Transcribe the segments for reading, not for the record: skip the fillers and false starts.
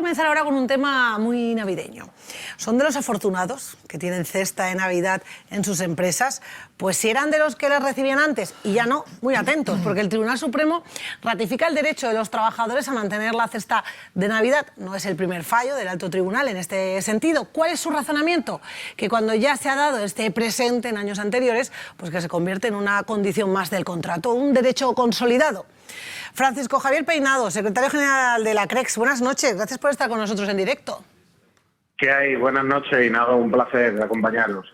comenzar ahora con un tema muy navideño. ¿Son de los afortunados que tienen cesta de Navidad en sus empresas? Pues si eran de los que les recibían antes y ya no, muy atentos, porque el Tribunal Supremo ratifica el derecho de los trabajadores a mantener la cesta de Navidad. No es el primer fallo del Alto Tribunal en este sentido. ¿Cuál es su razonamiento? Que cuando ya se ha dado este presente en años anteriores, pues que se convierte en una condición más del contrato, un derecho consolidado. Francisco Javier Peinado, secretario general de la CREX. Buenas noches, gracias por estar con nosotros en directo. ¿Qué hay? Buenas noches y nada, un placer acompañarlos.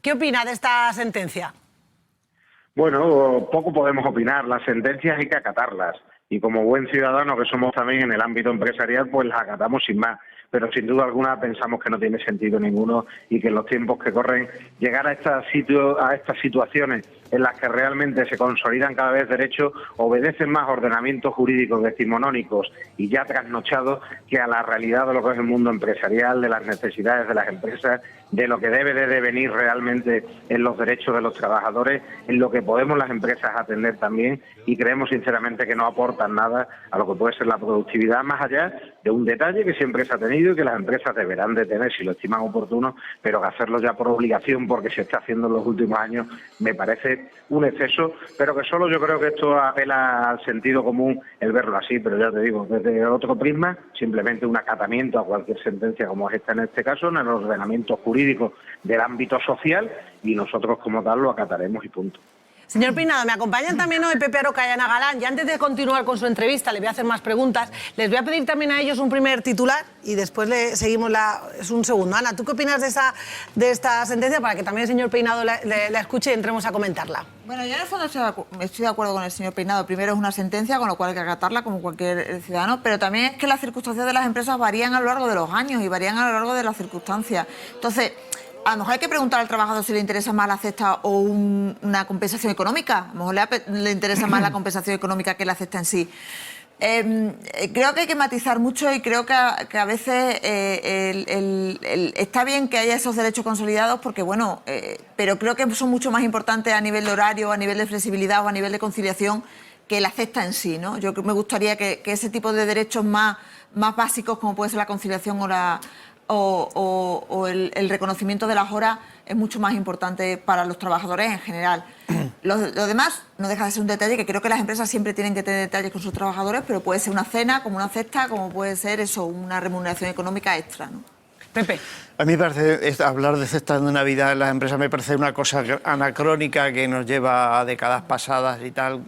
¿Qué opina de esta sentencia? Bueno, poco podemos opinar, las sentencias hay que acatarlas y como buen ciudadano que somos también en el ámbito empresarial, pues las acatamos sin más. Pero sin duda alguna pensamos que no tiene sentido ninguno y que en los tiempos que corren llegar a estas situaciones en las que realmente se consolidan cada vez derechos obedecen más ordenamientos jurídicos decimonónicos y ya trasnochados que a la realidad de lo que es el mundo empresarial, de las necesidades de las empresas, de lo que debe de devenir realmente en los derechos de los trabajadores, en lo que podemos las empresas atender también, y creemos sinceramente que no aportan nada a lo que puede ser la productividad, más allá de un detalle que siempre se ha tenido y que las empresas deberán de tener si lo estiman oportuno, pero que hacerlo ya por obligación porque se está haciendo en los últimos años me parece un exceso, pero que solo yo creo que esto apela al sentido común el verlo así, pero ya te digo, desde otro prisma, simplemente un acatamiento a cualquier sentencia como es esta en este caso, en el ordenamiento jurídico del ámbito social, y nosotros como tal lo acataremos y punto. Señor Peinado, me acompañan también hoy Pepe Aroca y Ana Galán. Y antes de continuar con su entrevista, le voy a hacer más preguntas. Les voy a pedir también a ellos un primer titular y después le seguimos es un segundo. Ana, ¿tú qué opinas de esta sentencia para que también el señor Peinado la escuche y entremos a comentarla? Bueno, yo en el fondo estoy de acuerdo con el señor Peinado. Primero es una sentencia, con lo cual hay que acatarla como cualquier ciudadano, pero también es que las circunstancias de las empresas varían a lo largo de los años y varían a lo largo de las circunstancias. Entonces, a lo mejor hay que preguntar al trabajador si le interesa más la cesta o una compensación económica. A lo mejor le interesa más la compensación económica que la cesta en sí. Creo que hay que matizar mucho y creo que a veces está bien que haya esos derechos consolidados porque, bueno, pero creo que son mucho más importantes a nivel de horario, a nivel de flexibilidad o a nivel de conciliación que la cesta en sí, ¿no? Yo me gustaría que ese tipo de derechos más básicos, como puede ser la conciliación o el reconocimiento de las horas, es mucho más importante para los trabajadores en general. Lo demás no deja de ser un detalle, que creo que las empresas siempre tienen que tener detalles con sus trabajadores, pero puede ser una cena, como una cesta, como puede ser eso, una remuneración económica extra, ¿no? Pepe. A mí me parece, hablar de cestas de Navidad en las empresas me parece una cosa anacrónica que nos lleva a décadas pasadas y tal,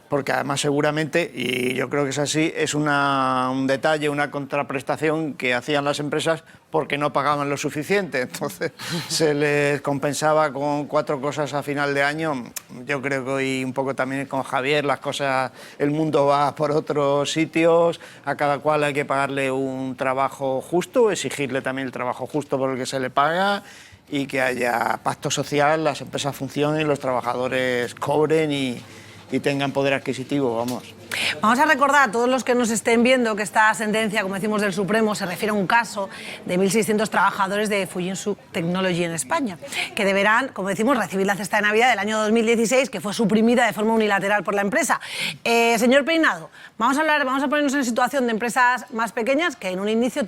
porque además seguramente, y yo creo que es así, es un detalle, una contraprestación que hacían las empresas porque no pagaban lo suficiente, entonces se les compensaba con 4 cosas a final de año. Yo creo que hoy un poco también con Javier las cosas, el mundo va por otros sitios, a cada cual hay que pagarle un trabajo justo, exigirle también el trabajo justo por el que se le paga y que haya pacto social, las empresas funcionen, los trabajadores cobren y tengan poder adquisitivo, vamos. Vamos a recordar a todos los que nos estén viendo que esta sentencia, como decimos, del Supremo se refiere a un caso de 1.600 trabajadores de Fujitsu Technology en España, que deberán, como decimos, recibir la cesta de Navidad del año 2016, que fue suprimida de forma unilateral por la empresa. Señor Peinado, vamos a ponernos en situación de empresas más pequeñas que en un inicio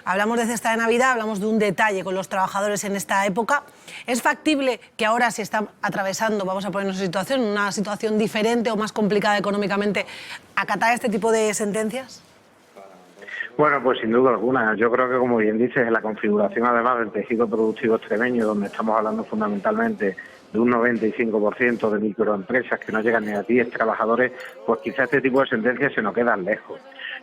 hablamos de cesta de Navidad, hablamos de un detalle con los trabajadores en esta época. ¿Es factible que ahora se está atravesando, vamos a ponernos en situación, una situación diferente o más complicada económicamente, acatar este tipo de sentencias? Bueno, pues sin duda alguna. Yo creo que, como bien dices, en la configuración además del tejido productivo extremeño, donde estamos hablando fundamentalmente de un 95% de microempresas que no llegan ni a 10 trabajadores, pues quizás este tipo de sentencias se nos quedan lejos.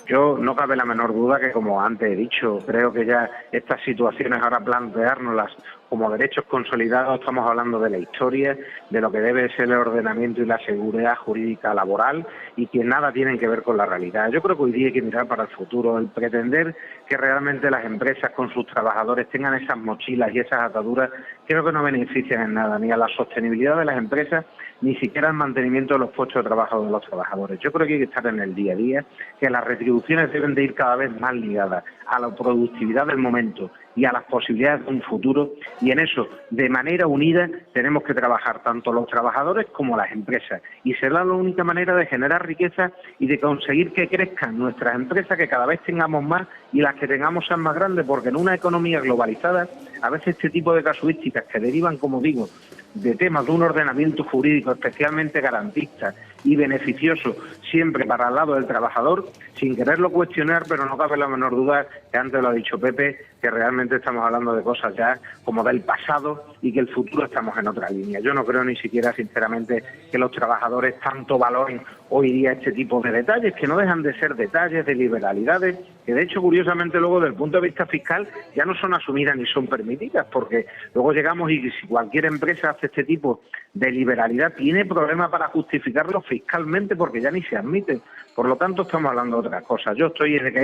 Yo no cabe la menor duda que, como antes he dicho, creo que ya estas situaciones ahora planteárnoslas como derechos consolidados, estamos hablando de la historia, de lo que debe ser el ordenamiento y la seguridad jurídica laboral y que nada tienen que ver con la realidad. Yo creo que hoy día hay que mirar para el futuro, el pretender que realmente las empresas con sus trabajadores tengan esas mochilas y esas ataduras, creo que no benefician en nada, ni a la sostenibilidad de las empresas, ni siquiera al mantenimiento de los puestos de trabajo de los trabajadores. Yo creo que hay que estar en el día a día, que las retribuciones deben de ir cada vez más ligadas a la productividad del momento y a las posibilidades de un futuro, Y en eso, de manera unida, tenemos que trabajar tanto los trabajadores como las empresas. Y será la única manera de generar riqueza y de conseguir que crezcan nuestras empresas, que cada vez tengamos más y las que tengamos sean más grandes, porque en una economía globalizada, a veces este tipo de casuísticas que derivan, como digo, de temas de un ordenamiento jurídico especialmente garantista y beneficioso siempre para el lado del trabajador, sin quererlo cuestionar, pero no cabe la menor duda, que antes lo ha dicho Pepe, que realmente estamos hablando de cosas ya como del pasado y que el futuro estamos en otra línea. Yo no creo ni siquiera, sinceramente, que los trabajadores tanto valoren hoy día este tipo de detalles, que no dejan de ser detalles de liberalidades, que de hecho, curiosamente, luego, desde el punto de vista fiscal, ya no son asumidas ni son permitidas, porque luego llegamos y si cualquier empresa hace este tipo de liberalidad, tiene problemas para justificarlo fiscalmente, porque ya ni se admite. Por lo tanto, estamos hablando de otras cosas. Yo estoy en el que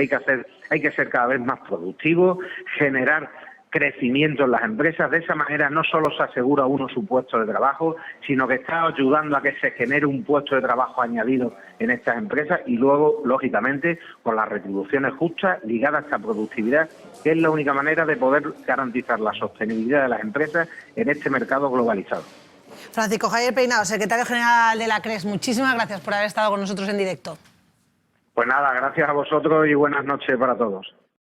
hay que ser cada vez más productivos, generar crecimiento en las empresas. De esa manera no solo se asegura uno su puesto de trabajo, sino que está ayudando a que se genere un puesto de trabajo añadido en estas empresas y luego, lógicamente, con las retribuciones justas ligadas a esta productividad, que es la única manera de poder garantizar la sostenibilidad de las empresas en este mercado globalizado. Francisco Javier Peinado, secretario general de la CRES, muchísimas gracias por haber estado con nosotros en directo. Pues nada, gracias a vosotros y buenas noches para todos.